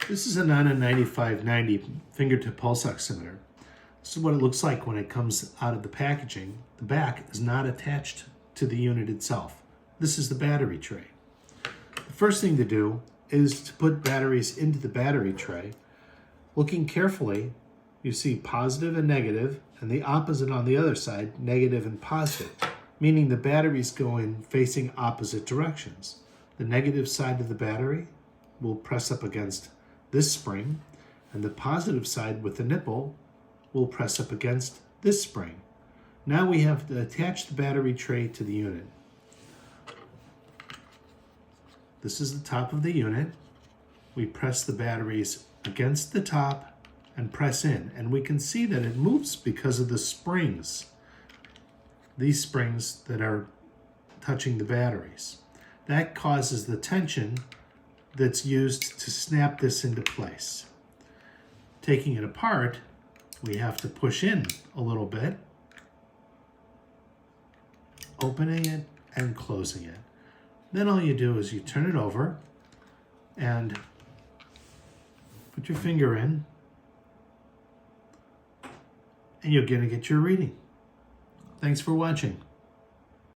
This is a Nonin 9590 fingertip pulse oximeter. This is what it looks like when it comes out of the packaging. The back is not attached to the unit itself. This is the battery tray. The first thing to do is to put batteries into the battery tray. Looking carefully, you see positive and negative, and the opposite on the other side, negative and positive, meaning the batteries go in facing opposite directions. The negative side of the battery will press up against this spring, and the positive side with the nipple will press up against this spring. Now we have to attach the battery tray to the unit. This is the top of the unit. We press the batteries against the top and press in, and we can see that it moves because of the springs. These springs that are touching the batteries. That causes the tension that's used to snap this into place. Taking it apart, we have to push in a little bit, opening it and closing it. Then all you do is you turn it over and put your finger in, and you're going to get your reading. Thanks for watching.